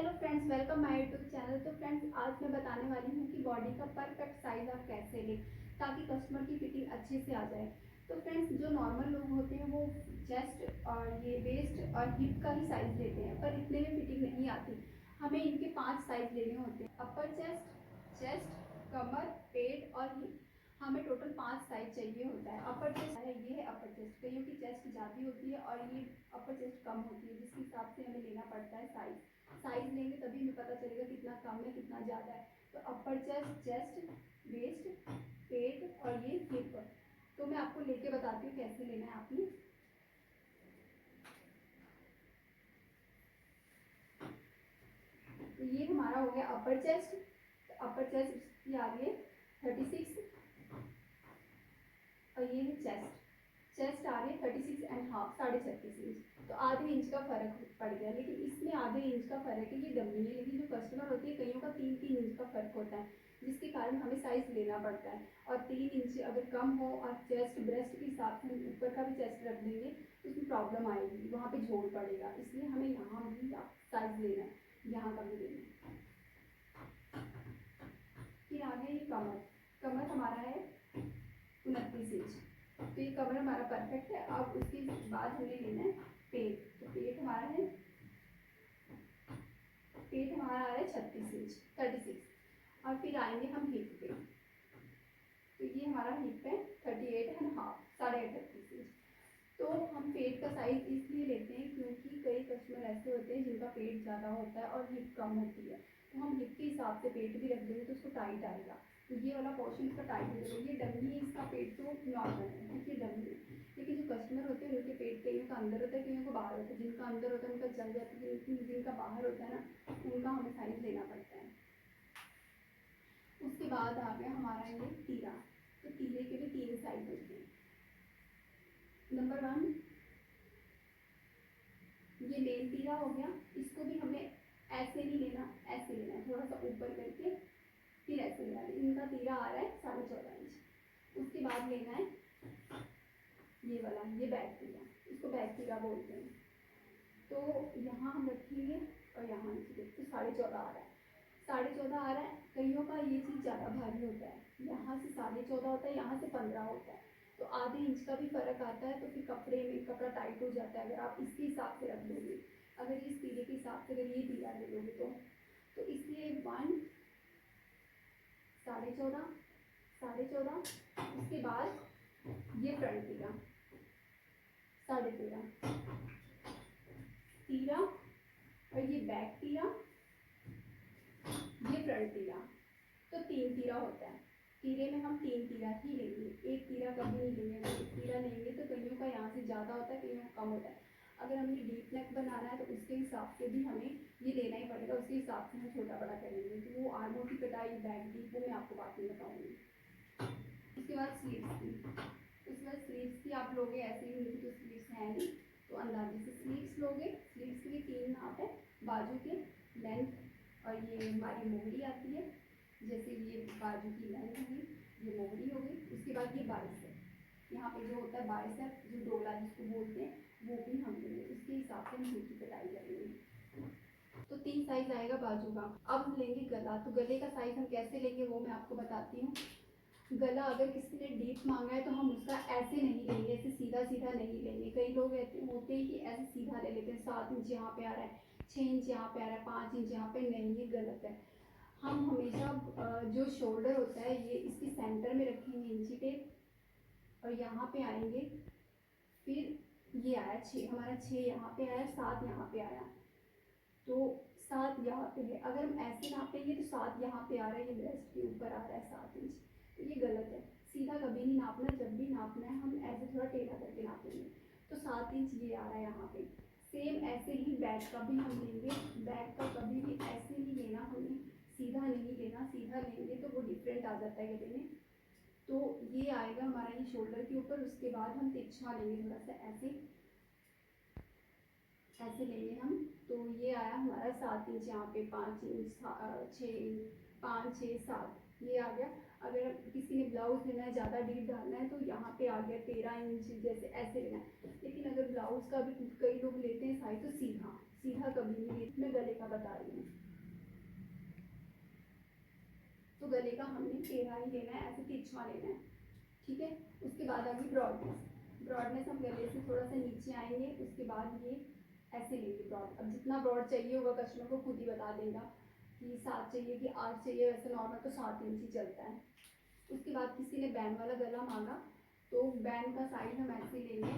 Hello friends, welcome my YouTube channel. तो friends, आज मैं बताने वाली हूँ कि बॉडी का परफेक्ट साइज़ आप कैसे लें ताकि कस्टमर की फिटिंग अच्छे से आ जाए। तो फ्रेंड्स, जो नॉर्मल लोग होते हैं वो चेस्ट और ये वेस्ट और हिप का ही साइज़ लेते हैं, पर इतने में फिटिंग नहीं आती। हमें इनके 5 साइज़ लेने होते हैं: अपर चेस्ट, चेस्ट, कमर, पेट और हिप। हमें टोटल 5 साइज चाहिए होता है। अपर चेस्ट है, ये है अपर चेस्ट। कईयों की चेस्ट ज़्यादा होती है और ये अपर चेस्ट कम होती है, जिसके हिसाब से हमें लेना पड़ता है साइज लेंगे तभी हमें पता चलेगा कितना कम है कितना ज़्यादा है। तो अपर चेस्ट, चेस्ट, वेस्ट, पेट और ये हिप। तो मैं आपको लेके बताती हूँ कैसे लेना है आपने। तो ये हमारा हो गया अपर चेस्ट। तो अपर चेस्ट की आ रही है 36 और ये है चेस्ट आ रही है 36.5, 36.5 इंच। तो आधे इंच का फर्क पड़ गया, लेकिन इसमें आधे इंच का फर्क है, ये डमी है। लेकिन जो कस्टमर होती है कईयों का 3-3 इंच का फर्क होता है, जिसके कारण हमें साइज लेना पड़ता है। और 3 इंच अगर कम हो और चेस्ट ब्रेस्ट के हिसाब से हम ऊपर का भी चेस्ट रख देंगे तो उसमें प्रॉब्लम आएगी, वहाँ पे झोल पड़ेगा। इसलिए हमें यहाँ भी साइज लेना है, यहाँ का भी लेना है। फिर आगे ये कमर हमारा है 29 इंच। तो ये कमर हमारा परफेक्ट है। अब उसके बाद हमें लेना है पेट। तो पेट हमारा आ रहा है 36 इंच, 36। और फिर आएंगे हम हिप पे। तो ये हमारा हिप है 38.5, 38.5 इंच। तो हम पेट का साइज इसलिए लेते हैं क्योंकि कई कस्टमर ऐसे होते हैं जिनका पेट ज़्यादा होता है और हिप कम होती है। तो हम हिप के हिसाब से पेट भी रख देंगे तो उसको टाइट आएगा। तो ये वाला पोर्शन इसका टाइट हो जाएगा। ये डमी है, इसका पेट तो नॉर्मल है क्योंकि ये डमी है। लेकिन जो कस्टमर होते हैं उनके पेट कईयों का अंदर होता है, कईयों को बाहर होता है। जिनका अंदर होता है उनका चल जाता है, लेकिन जिनका बाहर होता है ना, उनका हमें साइज लेना पड़ता है। उसके बाद आ गया हमारा ये तीरा। तो तीरे के भी 3 साइज होते हैं। नंबर 1 ये मेन तीरा हो गया। इसको भी हमें ऐसे नहीं लेना, ऐसे लेना है, थोड़ा सा ऊपर करके फिर ऐसे लेना है। इनका तीरा आ रहा है 14.5 इंच। उसके बाद लेना है ये वाला, ये बैक तीरा, इसको बैक तीरा बोलते हैं। तो यहाँ हम रखेंगे और यहाँ नीचे तो 14.5 आ रहा है, 14.5 आ रहा है। कईयों का ये चीज़ ज़्यादा भारी होता है, यहाँ से 14.5 होता है, यहाँ से 15 होता है। तो आधे इंच का भी फर्क आता है। तो फिर कपड़े में कपड़ा टाइट हो जाता है अगर आप इसके हिसाब से रख लोगे। अगर इस तीरे के हिसाब से अगर ये तीरा ले लोगे तो इसलिए 1 14.5, 14.5। उसके बाद ये फ्रंट तीरा 13.5 तीरा और ये बैक तीरा, ये फ्रंट तीरा। तो 3 तीरा होता है। तीरे में हम 3 तीरा ही लेंगे, एक तीरा कभी नहीं लेंगे। अगर एक तीरा लेंगे तो कईयों का यहाँ से ज़्यादा होता है, कईयों का कम होता है। अगर हमें डीप नेक बनाना है तो उसके हिसाब से भी हमें ये लेना ही पड़ेगा, उसके हिसाब से हम छोटा बड़ा करेंगे। तो वो आर्मों की कटाई, बैक डीप, वो मैं आपको बाद में बताऊँगी। उसके बाद स्लीव्स की, उसके बाद स्लीव्स की आप लोगे ऐसे ही, तो स्लीव्स है नहीं तो अंदाजे से स्लीव्स लोगे। स्लीव्स के लिए 3 नाप है, बाजू के लेंथ और ये हमारी मोहरी आती है। जैसे ये बाजू की लेंथ होगी, ये मोहरी हो गई। उसके बाद ये बाइसेप, यहाँ पे जो होता है बाइसेप, जो डोला जिसको बोलते हैं, वो भी हम लेंगे। उसके हिसाब से हम सूट की कटाई करेंगे। तो 3 साइज आएगा बाजू का। अब हम लेंगे गला। तो गले का साइज हम कैसे लेंगे वो मैं आपको बताती हूँ। गला अगर किसी ने डीप मांगा है तो हम उसका ऐसे नहीं लेंगे, ऐसे सीधा सीधा नहीं लेंगे। कई लोग ऐसे होते हैं कि ऐसे सीधा ले लेते हैं, 7 इंच यहाँ पे आ रहा है, 6 इंच यहाँ पे आ रहा है, 5 इंच यहाँ पे। नहीं, ये गलत है। हम हमेशा जो शोल्डर होता है ये इसके सेंटर में रखेंगे इंची टेप, और यहाँ पे आएंगे। फिर ये आया 6, हमारा 6 यहाँ पे आया, 7 यहाँ पे आया। तो 7 यहाँ पे है। अगर हम ऐसे नापेंगे तो 7 यहाँ पे आ रहा है, ये ब्रेस्ट के ऊपर आ रहा है 7 इंच। तो ये गलत है। सीधा कभी नहीं नापना, जब भी नापना है हम ऐसे थोड़ा टेढ़ा करके नापेंगे। तो 7 इंच ये आ रहा है यहाँ पे। सेम ऐसे ही बैक का भी हम लेंगे। बैक का कभी भी ऐसे नहीं लेना, हमें सीधा नहीं लेना। सीधा लेंगे तो वो डिफरेंट आ जाता है गले में। तो ये आएगा हमारा ये शोल्डर के ऊपर। उसके बाद हम तिरछा लेंगे, थोड़ा सा ऐसे लेंगे हम। तो ये आया हमारा 7 इंच, यहाँ पे 5 इंच, 6 इंच, 5, 6, 7 ये आ गया। अगर किसी ने ब्लाउज लेना है, ज़्यादा डीप डालना है, तो यहाँ पे आ गया 13 इंच, जैसे ऐसे लेना है। लेकिन अगर ब्लाउज का भी कई लोग लेते हैं साइज, तो सीधा कभी नहीं लेते। मैं गले का बता रही हूँ। तो गले का हमने टेढ़ा ही लेना है, ऐसे तिरछा लेना है, ठीक है। उसके बाद आगे ब्रॉडनेस, ब्रॉडनेस हम गले से थोड़ा सा नीचे आएंगे, उसके बाद ये ऐसे लेंगे ब्रॉड। अब जितना ब्रॉड चाहिए होगा कस्टमर को खुद ही बता देगा कि 7 चाहिए कि 8 चाहिए, वैसे नॉर्मल तो 7 इंच ही चलता है। उसके बाद किसी ने बैंड वाला गला मांगा तो बैंड का साइज हम ऐसे लेंगे,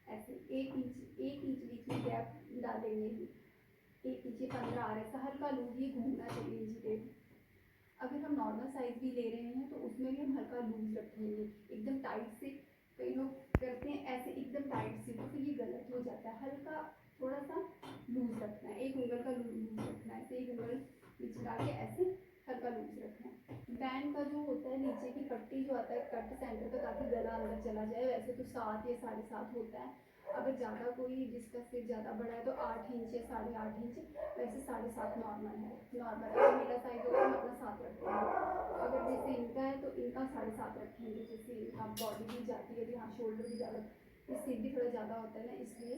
ऐसे 1 इंच बीच में गैप डालेंगे, 1 इंच 15 आ रहा है, हल्का लूज ये घूमना चाहिए इंची टेप। अगर हम नॉर्मल साइज भी ले रहे हैं तो उसमें भी हम हल्का लूज रखेंगे, एकदम टाइट से कई लोग करते हैं ऐसे एकदम टाइट से, तो फिर ये गलत हो जाता है। हल्का थोड़ा सा लूज रखना है, 1 उंगल का लूज रखना है, ऐसे 1 उंगल नीचे डाल के ऐसे हल्का लूज रखना है। बैंड का जो होता है नीचे की पट्टी जो आता है कट सेंटर पे, ताकि गला अंदर चला जाए, वैसे तो 7 या 7.5 होता है। अगर ज़्यादा कोई जिसका सिर ज़्यादा बड़ा है तो 8 इंच या 8.5 इंच, वैसे 7.5 नॉर्मल है। नॉर्मल अगर मेरा साइज होगा तो मैं अपना 7 रखूँगी, अगर जैसे इनका है तो इनका 7.5 रखेंगे। जैसे इनका बॉडी भी जाती है, यहाँ शोल्डर भी ज़्यादा, सिर भी थोड़ा ज़्यादा होता है ना, इसलिए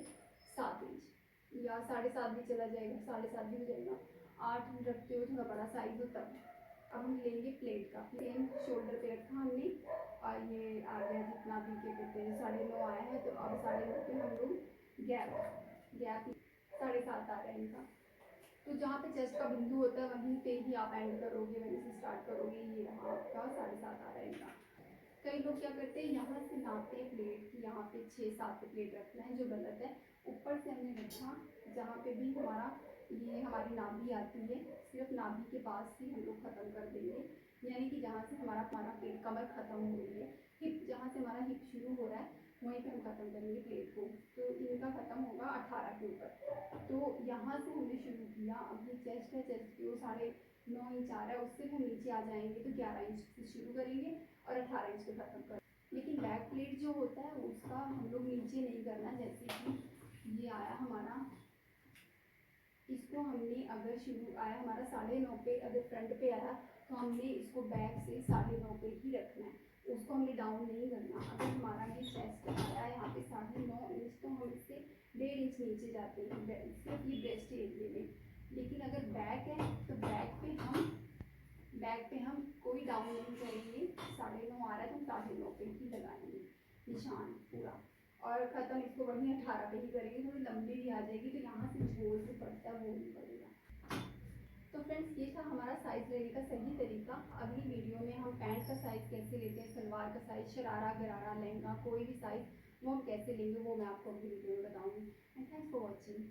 7 इंच या 7.5 भी चला जाएगा, 7.5 भी हो जाएगा। 8 रखते हो थोड़ा बड़ा साइज हो तब। अब हम लेंगे प्लेट का, सेम शोल्डर पे रखा हमने, और ये आ गया जितना भी क्या कहते हैं 9.5 आया है, तो अब 9.5 पे हम लोग गैप 7.5 आ रहा है इनका। तो जहाँ पे चेस्ट का बिंदु होता है वहीं पे ही आप एंड करोगे, वहीं से स्टार्ट करोगे। ये रहा आपका 7.5 आ रहा है इनका। कई लोग क्या करते हैं यहाँ से नापते हैं प्लेट की, यहाँ पे 6-7 पे प्लेट रखना है, जो गलत है। ऊपर से हमने रखा जहाँ पे भी हमारा ये हमारी नाभि आती है, सिर्फ नाभि के पास ही हम लोग ख़त्म कर देंगे, यानी कि जहाँ से हमारा पेट कमर ख़त्म हो रही है, हिप जहाँ से हमारा हिप शुरू हो रहा है वहीं पे हम ख़त्म करेंगे प्लेट को। तो इनका ख़त्म होगा 18 के ऊपर। तो यहाँ से हमने शुरू किया, अब ये चेस्ट है, चेस्ट की वो 9.5 इंच आ रहा है, उससे हम नीचे आ जाएंगे तो 11 इंच से शुरू करेंगे और 18 इंच पे ख़त्म करेंगे। लेकिन बैक प्लेट जो होता है उसका हम लोग नीचे नहीं करना, जैसे कि ये आया हमारा, इसको हमने अगर शुरू आया हमारा 9.5 पे, अगर फ्रंट पे आया तो हमने इसको बैक से 9.5 पे ही रखना है, उसको हमने डाउन नहीं करना। अगर हमारा ये चेस्ट आया यहाँ पे 9.5 इंच, तो हम इससे 1.5 इंच नीचे जाते हैं सिर्फ ये ब्रेस्ट एरिया में। लेकिन अगर बैक है तो बैक पे हम कोई डाउन नहीं करेंगे, 9.5 आ रहा है तो 9.5 पे ही लगाएंगे निशान पूरा, और ख़त्म इसको वहीं 18 पे ही करेंगे। थोड़ी लंबी भी आ जाएगी तो यहाँ से झोल से पड़ता है वो नहीं पड़ेगा। तो फ्रेंड्स ये था हमारा साइज़ लेने का सही तरीका। अगली वीडियो में हम पैंट का साइज़ कैसे लेते हैं, सलवार का साइज़, शरारा गरारा लहंगा कोई भी साइज़ वो हम कैसे लेंगे, वो मैं आपको अगली वीडियो में बताऊँगी। And thanks for watching.